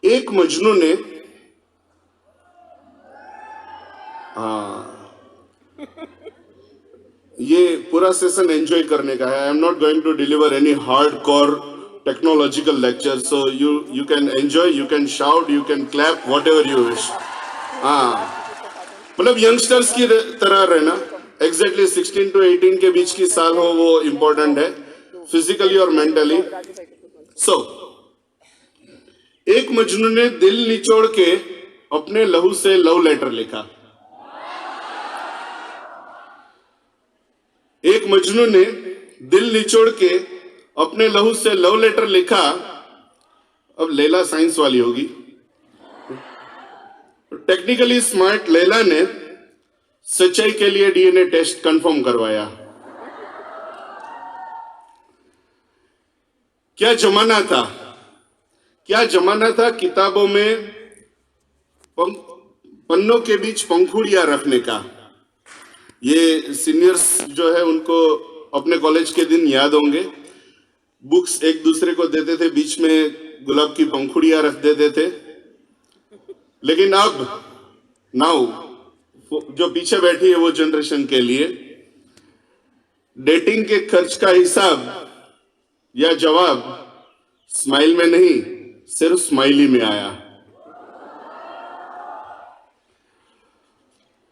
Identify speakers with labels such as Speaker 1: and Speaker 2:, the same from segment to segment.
Speaker 1: एक मजनू ने, हाँ, ये पूरा सेशन एंजॉय करने का है. I am not going to deliver any hard core technological lecture, so you can enjoy, you can shout, you can clap, whatever you wish. हाँ, मतलब यंगस्टर्स की तरह रहना. एग्जैक्टली 16 to 18 के बीच की साल हो, वो इंपॉर्टेंट है, फिजिकली और मेंटली. सो एक मजनू ने दिल निचोड़ के अपने लहू से लव लेटर लिखा. एक मजनू ने दिल निचोड़ के अपने लहू से लव लेटर लिखा. अब लैला साइंस वाली होगी. टेक्निकली स्मार्ट लैला ने सच्चाई के लिए डीएनए टेस्ट कंफर्म करवाया. क्या जमाना था, क्या जमाना था किताबों में पन्नों के बीच पंखुड़ियां रखने का. ये सीनियर्स जो है उनको अपने कॉलेज के दिन याद होंगे. बुक्स एक दूसरे को देते थे, बीच में गुलाब की पंखुड़ियां रख देते थे. लेकिन अब नाउ जो पीछे बैठी है वो जनरेशन के लिए डेटिंग के खर्च का हिसाब या जवाब स्माइल में नहीं, सिर्फ स्माइली में आया.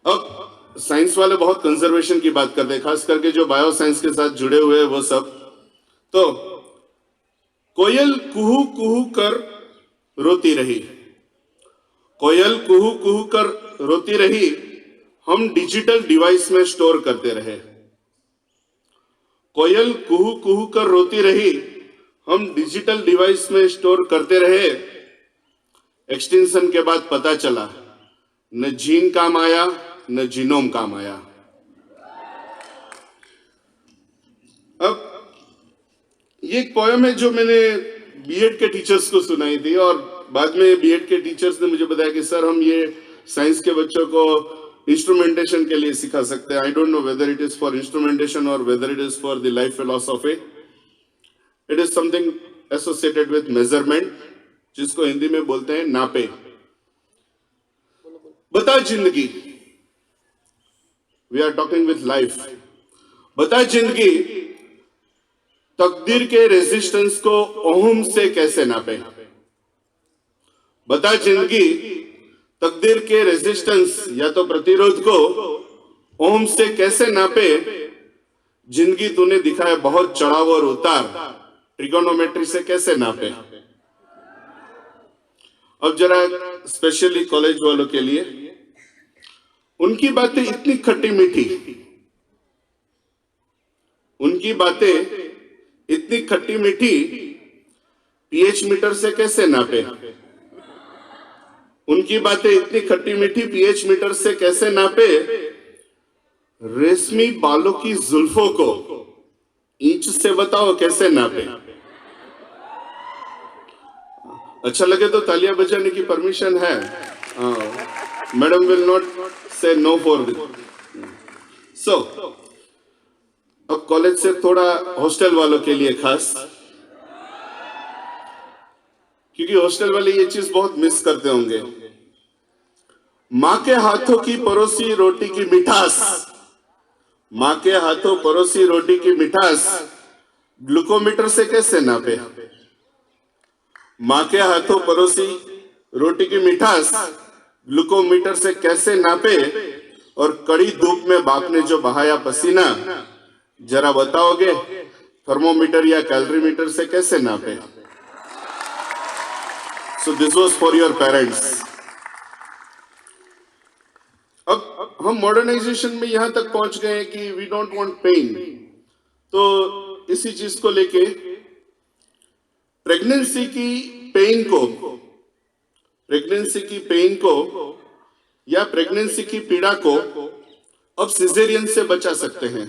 Speaker 1: अब साइंस वाले बहुत कंजर्वेशन की बात करते हैं, खास करके जो बायो साइंस के साथ जुड़े हुए हैं वो सब. तो कोयल कुहू कुहू कर रोती रही, कोयल कुहू कुहू कर रोती रही, हम डिजिटल डिवाइस में स्टोर करते रहे. कोयल कुहू कुहू कर रोती रही, हम डिजिटल डिवाइस में स्टोर करते रहे. एक्सटेंशन के बाद पता चला न जीन काम आया न जीनोम काम आया. अब ये एक पोयम है जो मैंने बीएड के टीचर्स को सुनाई थी, और बाद में बीएड के टीचर्स ने मुझे बताया कि सर हम ये साइंस के बच्चों को इंस्ट्रूमेंटेशन के लिए सिखा सकते हैं. I don't know whether it is for instrumentation और whether it is for the life philosophy. It is something associated with measurement, जिसको हिंदी में बोलते हैं नापे. बता जिंदगी, we are talking with life. बता जिंदगी तकदीर के रेजिस्टेंस को ओहम से कैसे नापे. बता जिंदगी तकदीर के रेजिस्टेंस या तो प्रतिरोध को ओहम से कैसे नापे. जिंदगी तूने दिखाया बहुत चढ़ाव और उतार, ट्रिगोनोमेट्री से कैसे नापे. अब जरा स्पेशली कॉलेज वालों के लिए, उनकी बातें इतनी खट्टी मीठी, उनकी बातें इतनी खट्टी मीठी, पीएच मीटर से कैसे नापे. उनकी बातें इतनी खट्टी मीठी, पीएच मीटर से कैसे नापे. रेशमी बालों की जुल्फों को इंच से बताओ कैसे नापे. अच्छा लगे तो तालियां बजाने की परमिशन है. मैडम विल नॉट से नो फॉर दिस. सो अब कॉलेज से थोड़ा हॉस्टल वालों के लिए खास, क्योंकि हॉस्टल वाले ये चीज बहुत मिस करते होंगे. मां के हाथों की परोसी रोटी की मिठास, मां के हाथों परोसी रोटी की मिठास ग्लूकोमीटर से कैसे नापे. मां के हाथों परोसी रोटी की मिठास ग्लूकोमीटर से कैसे नापे. और कड़ी धूप में बाप ने जो बहाया पसीना, जरा बताओगे थर्मोमीटर या कैलोरीमीटर से कैसे नापे. So this was for your parents. अब हम मॉडर्नाइजेशन में यहां तक पहुंच गए कि वी डोंट वांट पेन. तो इसी चीज को लेके प्रेगनेंसी की पेन को या प्रेगनेंसी की पीड़ा को अब सिजेरियन से बचा सकते हैं.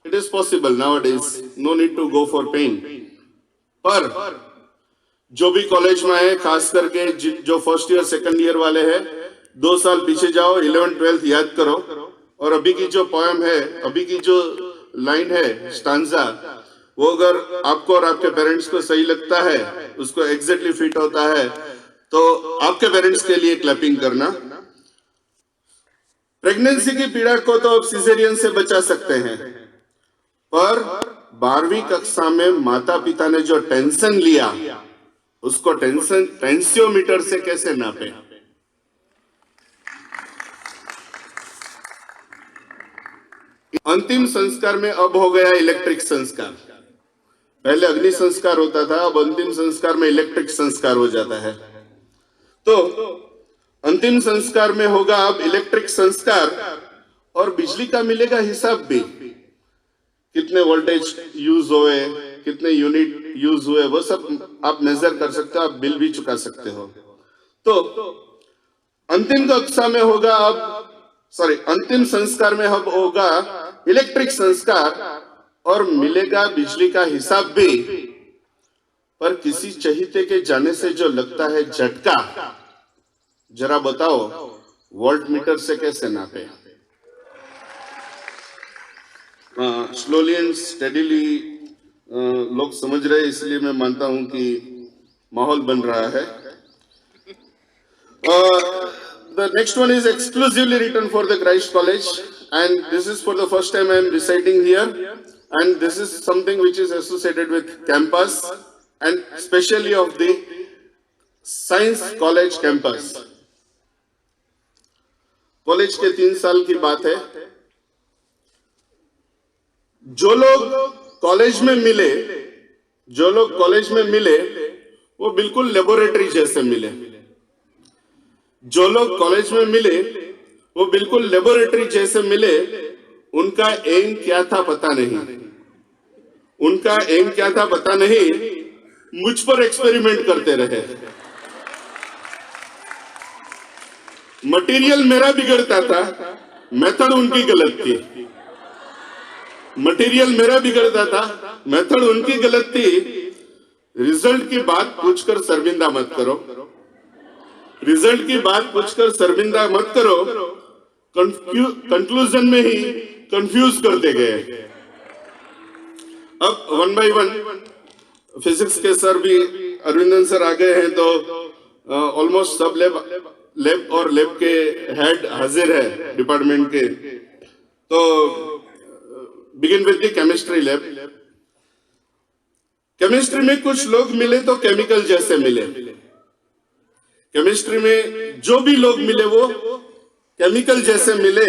Speaker 1: It is possible nowadays, no need to go for pain. पर जो भी कॉलेज में है, खास करके जो फर्स्ट ईयर सेकंड ईयर वाले हैं, 2 साल पीछे जाओ, 11th 12th याद करो, और अभी की जो पोयम है, अभी की जो लाइन है, स्टांजा, वो अगर आपको और आपके पेरेंट्स को सही लगता है, उसको एग्जैक्टली फिट होता है, तो आपके पेरेंट्स के लिए क्लैपिंग करना। प्रेगनेंसी की पीड़ा को तो आप सिजेरियन से बचा सकते हैं, पर 12वीं कक्षा में माता पिता ने जो टेंशन लिया, उसको टेंसियोमीटर से कैसे नापे। अंतिम संस्कार में अब हो गया इलेक्ट्रिक संस्कार। पहले अग्नि संस्कार होता था, अब अंतिम संस्कार में इलेक्ट्रिक संस्कार हो जाता है। तो अंतिम संस्कार में होगा अब इलेक्ट्रिक संस्कार, और बिजली का मिलेगा हिसाब भी, कितने वोल्टेज यूज हुए, कितने यूनिट यूज हुए, वो सब आप मेजर कर सकते हो, आप बिल भी चुका सकते हो। तो अंतिम कक्षा में होगा अंतिम संस्कार में अब होगा इलेक्ट्रिक संस्कार, और मिलेगा बिजली का हिसाब भी। पर किसी चहीते के जाने से जो लगता है झटका, जरा बताओ वोल्ट मीटर से कैसे नापे। स्लोली एंड स्टेडीली लोग समझ रहे, इसलिए मैं मानता हूं कि माहौल बन रहा है। The next one is exclusively written for the Christ College, and this is for the first time I am reciting here, and this is something which is associated with campus and especially of the Science College campus. College के 3 साल की बात है। जो लोग college में मिले वो बिल्कुल लेबोरेटरी जैसे मिले। जो लोग कॉलेज में मिले वो बिल्कुल लेबोरेटरी जैसे मिले। उनका एम क्या था पता नहीं, मुझ पर एक्सपेरिमेंट करते रहे। मटेरियल मेरा बिगड़ता था, मेथड उनकी गलत थी। रिजल्ट की बात पूछकर शर्मिंदा मत करो। कंक्लूजन में ही कंफ्यूज करते गए। अब 1 by 1 फिजिक्स के सर भी, अरविंदन सर आ गए हैं, तो ऑलमोस्ट सब लैब और लैब के हेड हाजिर है डिपार्टमेंट के। तो begin with the chemistry lab. Chemistry में कुछ लोग मिले तो केमिकल जैसे मिले। केमिस्ट्री में जो भी लोग मिले वो केमिकल जैसे मिले।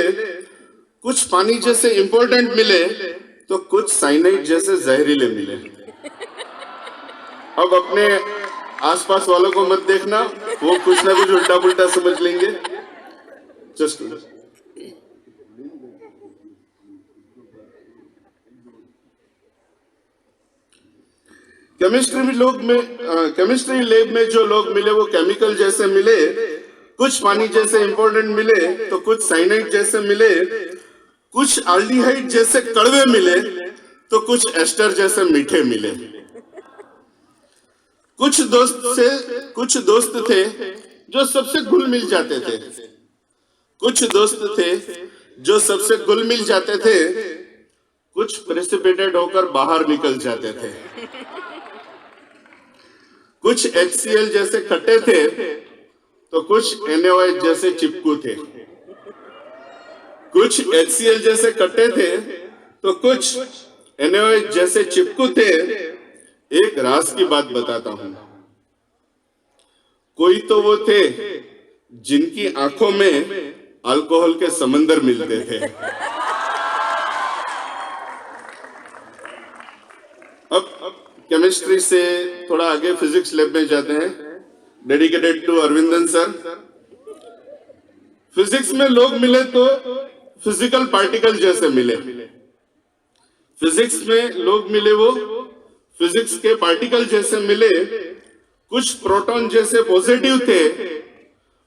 Speaker 1: कुछ पानी जैसे इंपॉर्टेंट मिले तो कुछ साइनाइड जैसे जहरीले मिले। अब अपने आसपास वालों को मत देखना, वो कुछ ना कुछ उल्टा पुल्टा समझ लेंगे। जस्ट केमिस्ट्री लैब में जो लोग मिले वो केमिकल जैसे मिले। कुछ पानी जैसे इंपॉर्टेंट मिले तो कुछ साइनाइड जैसे मिले। कुछ आल्डिहाइड जैसे कड़वे मिले तो कुछ एस्टर जैसे मीठे मिले। कुछ दोस्त थे जो सबसे घुल मिल जाते थे। कुछ प्रेसिपिटेट होकर बाहर निकल जाते थे। कुछ HCl जैसे खट्टे थे तो कुछ NaOH जैसे चिपकू थे। कुछ HCl जैसे खट्टे थे तो कुछ NaOH जैसे चिपकू थे। एक राज की बात बताता हूं। कोई तो वो थे जिनकी आंखों में अल्कोहल के समंदर मिलते थे। अब केमिस्ट्री से थोड़ा आगे फिजिक्स लैब में जाते हैं, dedicated to Aravindan sir. Physics में लोग मिले तो फिजिकल पार्टिकल जैसे मिले। फिजिक्स में लोग मिले वो फिजिक्स के पार्टिकल जैसे मिले। कुछ प्रोटॉन जैसे पॉजिटिव थे।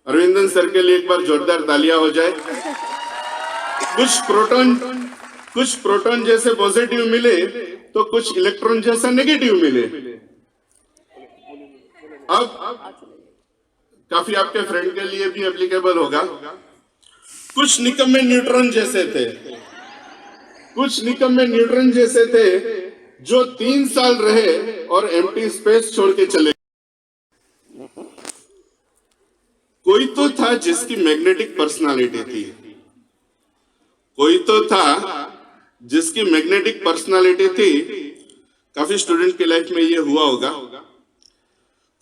Speaker 1: अरविंदन सर के लिए एक बार जोरदार तालियां हो जाए। कुछ प्रोटॉन जैसे पॉजिटिव मिले तो कुछ इलेक्ट्रॉन जैसा नेगेटिव मिले। अब काफी आपके फ्रेंड के लिए भी एप्लीकेबल होगा। कुछ निकम्मे न्यूट्रॉन जैसे थे जो 3 साल रहे और एम्प्टी स्पेस छोड़ के चले। कोई तो था जिसकी मैग्नेटिक पर्सनालिटी थी, कोई तो था जिसकी मैग्नेटिक पर्सनालिटी थी। काफी स्टूडेंट की लाइफ में ये हुआ होगा।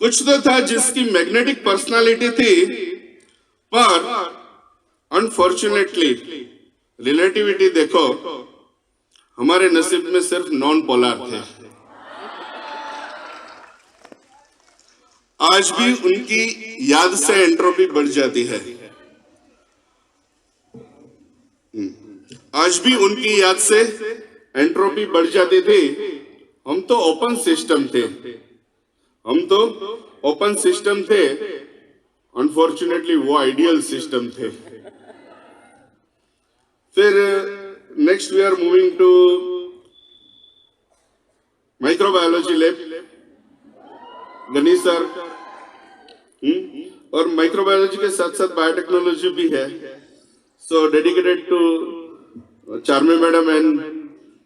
Speaker 1: कुछ तो था जिसकी मैग्नेटिक पर्सनालिटी थी, पर अनफॉर्चुनेटली रिलेटिविटी देखो, हमारे नसीब में सिर्फ नॉन पोलर थे। आज भी उनकी याद से एंट्रोपी बढ़ जाती है, आज भी उनकी याद से एंट्रोपी बढ़ जाती थी। हम तो ओपन सिस्टम थे, हम तो ओपन सिस्टम थे। अनफॉर्चुनेटली वो आइडियल सिस्टम थे। फिर next we are moving to microbiology lab. Ganesh sir और माइक्रोबायोलॉजी के साथ साथ बायोटेक्नोलॉजी भी है, so dedicated to Charmi madam and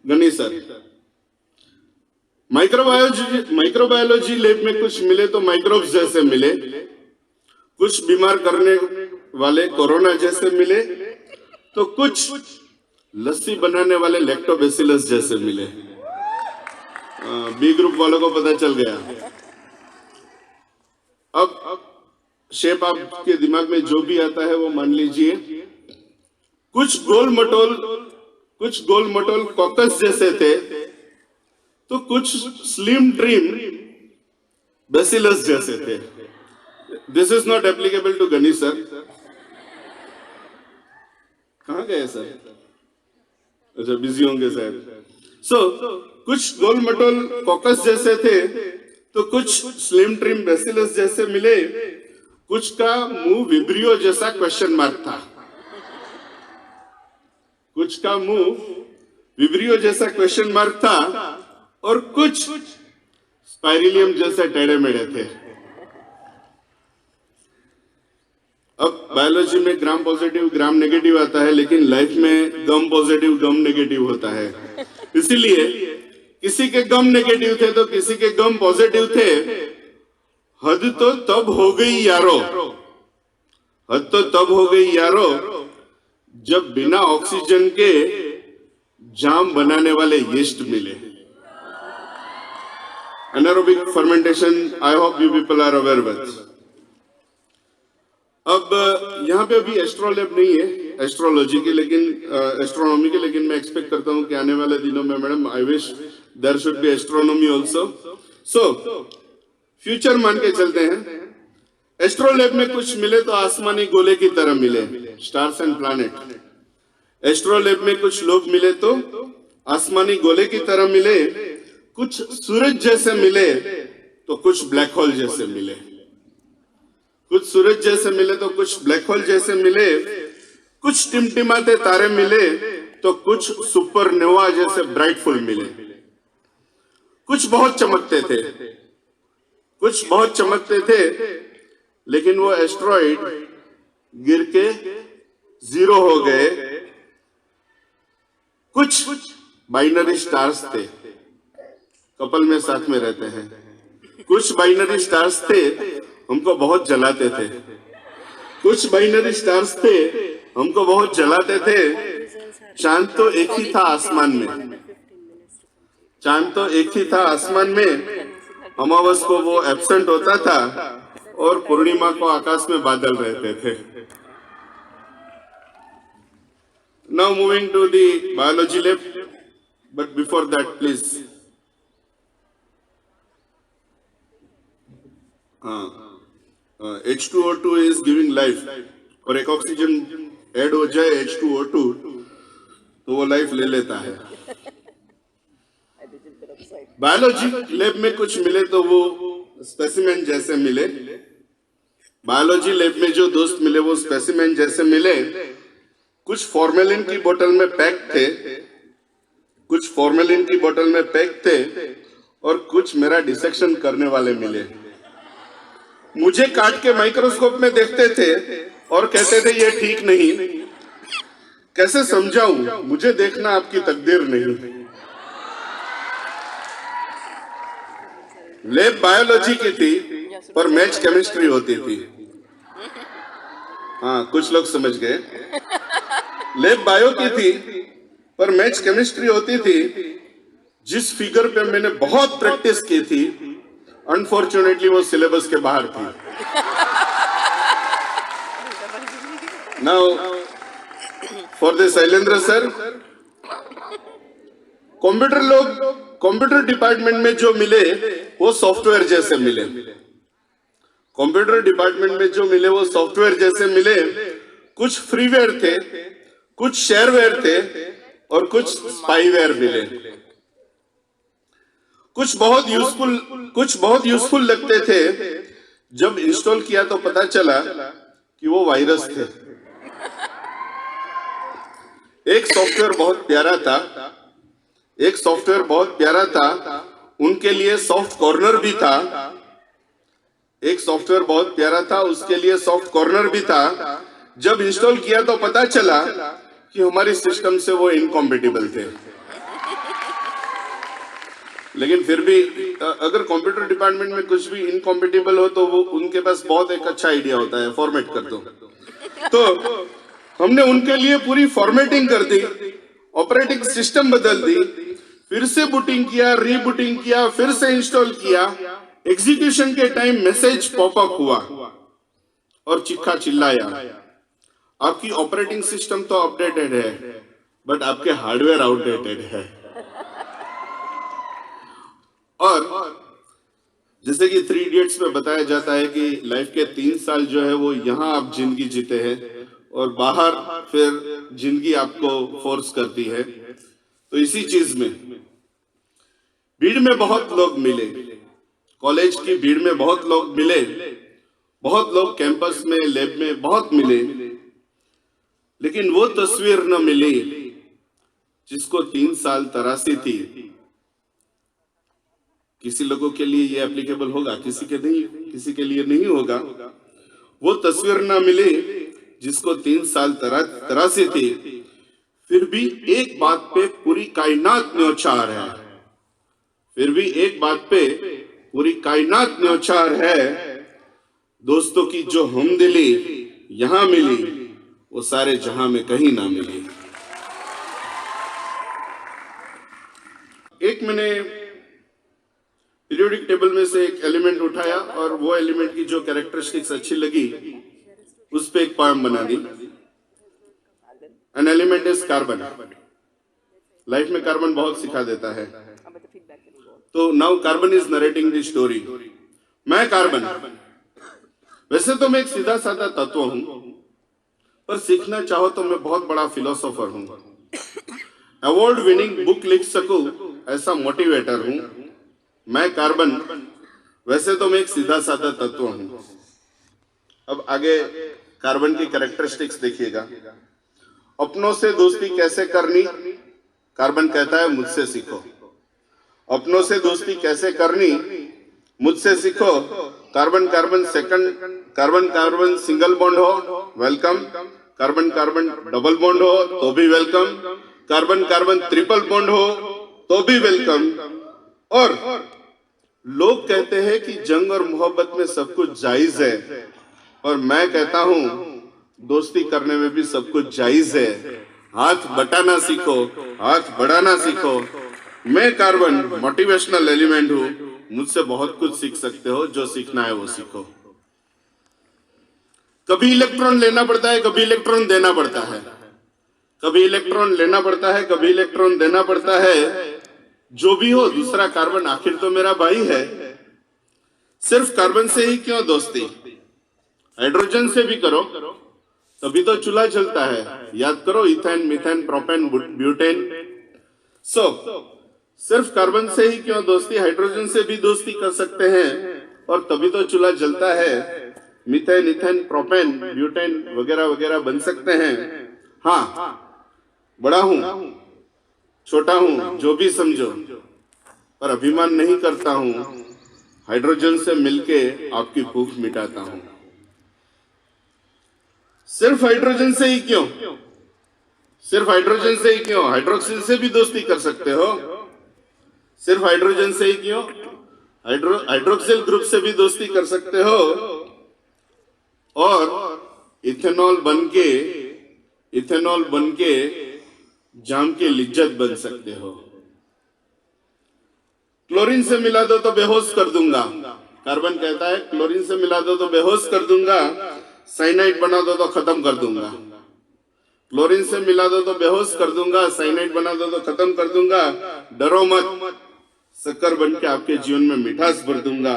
Speaker 1: Ganesh sir. Microbiology lab में कुछ मिले तो माइक्रोब्स जैसे मिले, कुछ बीमार करने वाले कोरोना जैसे मिले, तो कुछ लस्सी बनाने वाले लैक्टोबैसिलस जैसे मिले। बी ग्रुप वालों को पता चल गया। अब शेप आपके दिमाग में जो भी आता है वो मान लीजिए। कुछ गोल मटोल कॉकस जैसे थे, तो कुछ स्लिम ट्रिम बेसिलस जैसे थे। This is not applicable to Ganesh sir. कहाँ गए सर? अच्छा, बिजी होंगे सर। सो कुछ गोल मटोल कॉकस जैसे थे, तो कुछ स्लिम ट्रिम बेसिलस जैसे मिले, कुछ का मुंह विब्रियो जैसा क्वेश्चन मार्क था, कुछ का मुंह विब्रियो जैसा क्वेश्चन मार्क था, और कुछ स्पाइरिलियम जैसे टेढ़े मेढ़े थे। अब बायोलॉजी में ग्राम पॉजिटिव ग्राम नेगेटिव आता है, लेकिन लाइफ में गम पॉजिटिव गम नेगेटिव होता है। इसीलिए किसी के गम नेगेटिव थे तो किसी के गम पॉजिटिव थे। हद तो तब हो गई यारो, हद तो तब हो गई यारो, जब बिना ऑक्सीजन के जाम बनाने वाले यीस्ट मिले। Anaerobic fermentation, I hope you people are aware with. अब यहाँ पे अभी एस्ट्रोलैब नहीं है एस्ट्रोलॉजी की, लेकिन एस्ट्रोनॉमी की, लेकिन मैं एक्सपेक्ट करता हूँ कि आने वाले दिनों में madam I wish there should be astronomy also. So future मान के चलते हैं। एस्ट्रोलैब में कुछ मिले तो आसमानी गोले की तरह मिले, स्टार्स एंड प्लैनेट। एस्ट्रोलैब में कुछ लोग मिले तो आसमानी गोले की तरह मिले, कुछ सूरज जैसे मिले तो कुछ ब्लैक होल जैसे मिले, कुछ सूरज जैसे मिले तो कुछ ब्लैक होल जैसे मिले, कुछ टिमटिमाते तारे मिले तो कुछ सुपरनोवा जैसे ब्राइटफुल मिले। कुछ बहुत चमकते थे, कुछ बहुत चमकते थे, लेकिन वो एस्ट्रॉइड गिर के जीरो हो गए। कुछ बाइनरी स्टार्स थे, कपल में साथ में रहते हैं। कुछ बाइनरी स्टार्स थे, हमको बहुत जलाते थे। कुछ बाइनरी स्टार्स थे, हमको बहुत जलाते थे। चांद तो एक ही था आसमान में, चांद तो एक ही था आसमान में। अमावस को वो एब्सेंट होता था और पूर्णिमा को आकाश में बादल रहते थे। Now moving to the biology lab, but before that please, H2O2 is giving life, और एक ऑक्सीजन ऐड हो जाए H2O2 तो वो लाइफ ले लेता है। बायोलॉजी लैब में कुछ मिले तो वो स्पेसिमेन जैसे मिले। बायोलॉजी लैब में जो दोस्त मिले वो स्पेसिमेन जैसे मिले। कुछ फॉर्मेलिन की बोतल में पैक थे, कुछ फॉर्मेलिन की बोतल में पैक थे, और कुछ मेरा डिसेक्शन करने वाले मिले। मुझे काट के माइक्रोस्कोप में देखते थे और कहते थे ये ठीक नहीं। कैसे समझाऊं, मुझे देखना आपकी तकदीर नहीं। लैब बायोलॉजी की थी पर मैच केमिस्ट्री होती थी। हाँ, कुछ लोग समझ गए। लैब बायो की थी पर मैच केमिस्ट्री होती थी। जिस फिगर पे मैंने बहुत प्रैक्टिस की थी, अनफॉर्चुनेटली वो सिलेबस के बाहर थी। Now for the Shailendra sir, computer लोग कंप्यूटर डिपार्टमेंट में जो मिले वो सॉफ्टवेयर जैसे मिले। कंप्यूटर डिपार्टमेंट में जो मिले वो सॉफ्टवेयर जैसे मिले। कुछ फ्रीवेयर थे, कुछ शेयरवेयर थे और कुछ स्पाईवेयर मिले। कुछ बहुत यूजफुल लगते थे। जब इंस्टॉल किया तो पता चला कि वो वायरस थे। एक सॉफ्टवेयर बहुत प्यारा था, उनके लिए सॉफ्ट कॉर्नर भी था। एक सॉफ्टवेयर बहुत प्यारा था, उसके लिए सॉफ्ट कॉर्नर भी था। जब इंस्टॉल किया तो पता चला कि हमारी सिस्टम से वो इनकॉम्पेटिबल थे। लेकिन फिर भी अगर कंप्यूटर डिपार्टमेंट में कुछ भी इनकॉम्पेटिबल हो तो वो उनके पास बहुत एक अच्छा आइडिया होता है, फॉर्मेट कर दो। तो हमने उनके लिए पूरी फॉर्मेटिंग कर दी, ऑपरेटिंग सिस्टम बदल दी, फिर से बूटिंग किया, रीबूटिंग किया, फिर से इंस्टॉल किया। एग्जीक्यूशन के टाइम मैसेज पॉपअप हुआ और चिक्का चिल्लाया, आपकी ऑपरेटिंग सिस्टम तो अपडेटेड है बट आपके हार्डवेयर आउटडेटेड है। और जैसे कि 3 इडियट्स में बताया जाता है कि लाइफ के 3 साल जो है वो यहाँ आप जिंदगी जीते हैं और बाहर फिर जिंदगी आपको फोर्स करती है। तो इसी चीज में भीड़ में बहुत लोग मिले, कॉलेज की भीड़ में बहुत लोग मिले, बहुत लोग कैंपस में, लैब में बहुत मिले, लेकिन वो तस्वीर न मिली जिसको 3 साल तराशी थी। किसी लोगों के लिए ये एप्लीकेबल होगा, किसी के लिए नहीं होगा। वो तस्वीर ना मिली जिसको 3 साल तराशी थी। फिर भी एक बात पे पूरी कायनात न्योछावर है, फिर भी एक बात पे पूरी कायनात न्योछावर है। दोस्तों की जो हमदिली यहां मिली वो सारे जहां में कहीं ना मिली। एक मैंने पीरियोडिक टेबल में से एक एलिमेंट उठाया और वो एलिमेंट की जो कैरेक्टरिस्टिक्स अच्छी लगी उस पे एक पोएम बना दी। An element is carbon. Life में कार्बन बहुत सिखा देता है। तो now carbon is narrating the story. मैं कार्बन, वैसे तो मैं एक सीधा साधा तत्व हूं, पर सीखना चाहो तो मैं बहुत बड़ा फिलोसोफर हूं। अवार्ड विनिंग बुक लिख सकूं ऐसा मोटिवेटर हूं। मैं कार्बन, वैसे तो मैं एक सीधा साधा तत्व हूं। अब आगे कार्बन की कैरेक्टरिस्टिक्स देखिएगा। अपनों से दोस्ती कैसे करनी, कार्बन कहता है मुझसे सीखो। अपनों से दोस्ती कैसे करनी मुझसे सीखो। Carbon carbon second, carbon carbon single bond हो welcome, carbon carbon double bond हो तो भी welcome, carbon carbon triple bond हो तो भी वेलकम। और लोग कहते हैं कि जंग और मोहब्बत में सब कुछ जायज है, और मैं कहता हूं दोस्ती करने में भी सब कुछ जायज है। हाथ बटाना सीखो, हाथ बढ़ाना सीखो। मैं कार्बन मोटिवेशनल एलिमेंट हूं, मुझसे बहुत कुछ सीख सकते हो, जो सीखना है वो सीखो। कभी इलेक्ट्रॉन लेना पड़ता है, कभी इलेक्ट्रॉन देना पड़ता है, कभी इलेक्ट्रॉन लेना पड़ता है, कभी इलेक्ट्रॉन देना पड़ता है। जो भी हो दूसरा कार्बन आखिर तो मेरा भाई है। सिर्फ कार्बन से ही क्यों दोस्ती, हाइड्रोजन से भी करो तभी तो चूल्हा जलता है। याद करो इथेन, मीथेन, प्रोपेन, ब्यूटेन। सिर्फ कार्बन से ही क्यों दोस्ती, हाइड्रोजन से भी दोस्ती कर सकते हैं और तभी तो चूल्हा जलता है। मीथेन, इथेन, प्रोपेन, ब्यूटेन वगैरह वगैरह बन सकते हैं। हाँ, बड़ा हूं, छोटा हूं, जो भी समझो, पर अभिमान नहीं करता हूं। हाइड्रोजन से मिलके आपकी भूख मिटाता हूं। सिर्फ हाइड्रोजन से ही क्यों, सिर्फ हाइड्रोजन से ही क्यों, हाइड्रोक्सिल से भी दोस्ती कर सकते हो। सिर्फ हाइड्रोजन से ही क्यों, हाइड्रोक्सिल ग्रुप से भी दोस्ती कर सकते हो और इथेनॉल बन के जाम के लिज्जत बन सकते हो। क्लोरीन से मिला दो तो बेहोश कर दूंगा, कार्बन कहता है क्लोरीन से मिला दो तो बेहोश कर दूंगा, साइनाइड बना दो तो खत्म कर दूंगा। क्लोरीन से मिला दो तो बेहोश कर दूंगा, साइनाइड बना दो तो खत्म कर दूंगा। डरो मत, शक्कर बन के आपके जीवन में मिठास भर दूंगा,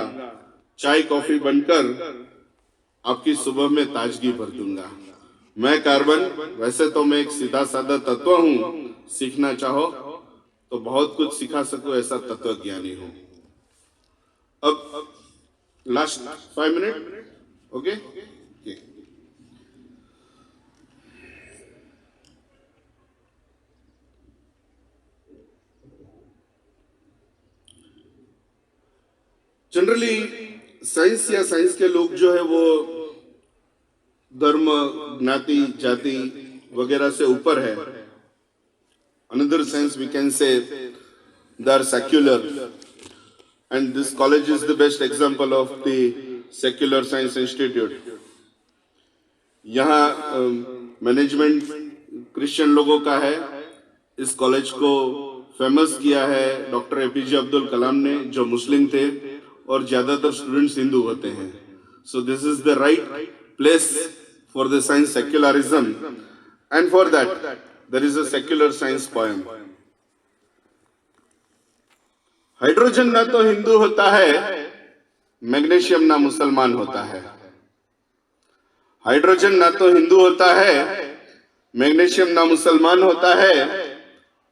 Speaker 1: चाय कॉफी बनकर आपकी सुबह में ताजगी भर दूंगा। मैं कार्बन, वैसे तो मैं एक सीधा साधा तत्व हूं, सीखना चाहो तो बहुत कुछ सिखा सको ऐसा तत्व ज्ञानी हूं। अब last 5 minute, okay. Generally science या साइंस के लोग जो है वो धर्म, ज्ञाति, जाति वगैरह से ऊपर है। Another sense we can say they are secular, and this college is the best example of the secular science institute. यहाँ मैनेजमेंट क्रिश्चियन लोगों का है। इस कॉलेज को फेमस किया है डॉक्टर एपीजे अब्दुल कलाम ने, जो मुस्लिम थे और ज्यादातर स्टूडेंट्स हिंदू होते हैं। So this is the right place for the science secularism, and for that there is a secular science poem. Hydrogen ना तो हिंदू होता है, मैग्नीशियम ना मुसलमान होता है। हाइड्रोजन ना तो हिंदू होता है, मैग्नीशियम ना मुसलमान होता है।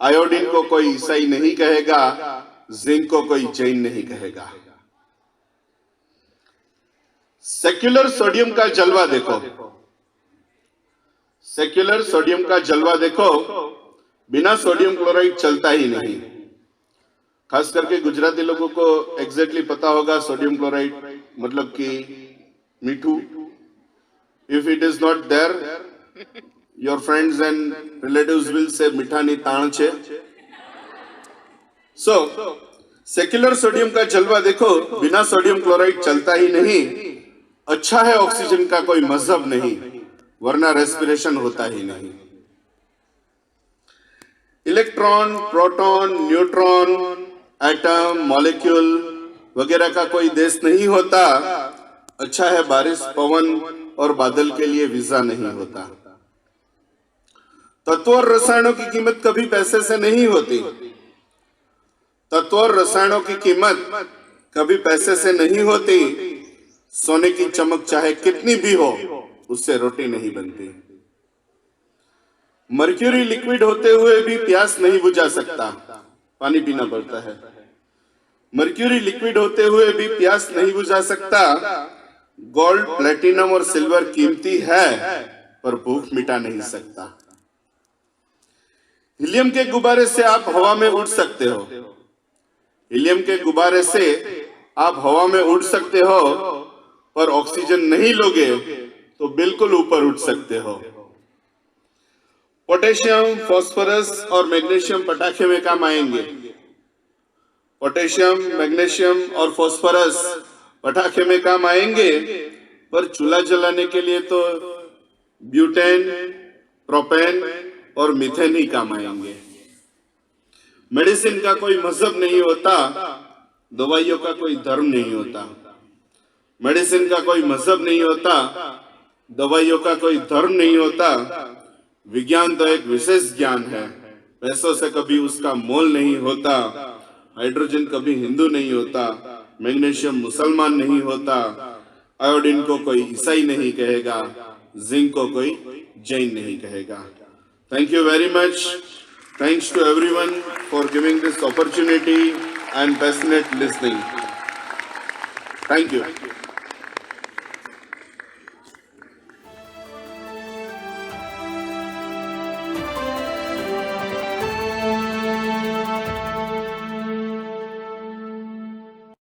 Speaker 1: आयोडीन को कोई ईसाई नहीं कहेगा, जिंक को कोई जैन नहीं कहेगा। सेक्युलर सोडियम का जलवा देखो, सेक्युलर सोडियम का जलवा देखो। बिना सोडियम क्लोराइड चलता ही नहीं। खास करके गुजराती लोगों को एग्जैक्टली पता होगा सोडियम क्लोराइड मतलब कि मीठू। If it is not there, your friends and relatives will say मीठा नहीं ताण छे। सो सेक्युलर सोडियम का जलवा देखो, बिना सोडियम क्लोराइड चलता ही नहीं। अच्छा है ऑक्सीजन का कोई मजहब नहीं, वरना रेस्पिरेशन होता ही नहीं। Electron, proton, neutron, atom, molecule वगैरह का कोई देश नहीं होता। अच्छा है बारिश, पवन और बादल के लिए वीजा नहीं होता। तत्व और रसायनों की कीमत कभी पैसे से नहीं होती। तत्व और रसायनों की कीमत कभी पैसे से नहीं होती। सोने की चमक चाहे कितनी भी हो, उससे रोटी नहीं बनती। मर्क्यूरी लिक्विड होते हुए भी प्यास नहीं बुझा सकता, पानी पीना पड़ता है। मर्क्यूरी लिक्विड होते हुए भी प्यास नहीं बुझा सकता। गोल्ड, प्लेटिनम और सिल्वर कीमती है, पर भूख मिटा नहीं सकता। हीलियम के गुब्बारे से आप हवा में उड़ सकते हो। हीलियम के गुब्बारे से आप हवा में उड़ सकते हो, पर ऑक्सीजन नहीं लोगे तो बिल्कुल ऊपर उठ सकते हो। पोटेशियम, फास्फोरस और मैग्नीशियम पटाखे में काम आएंगे। पोटेशियम, मैग्नीशियम और फास्फोरस पटाखे में काम आएंगे, पर चूल्हा जलाने के लिए तो ब्यूटेन, प्रोपेन और मीथेन ही काम आएंगे। मेडिसिन का कोई मजहब नहीं होता, दवाइयों का कोई धर्म नहीं होता। मेडिसिन का कोई मजहब नहीं होता, दवाइयों का कोई धर्म नहीं होता। विज्ञान तो एक विशेष ज्ञान है, पैसों से कभी उसका मोल नहीं होता। हाइड्रोजन कभी हिंदू नहीं होता, मैग्नीशियम मुसलमान नहीं होता। आयोडीन को कोई ईसाई नहीं कहेगा, जिंक को कोई जैन नहीं कहेगा। Thank you very much. Thanks to everyone for giving this opportunity and passionate listening. Thank you.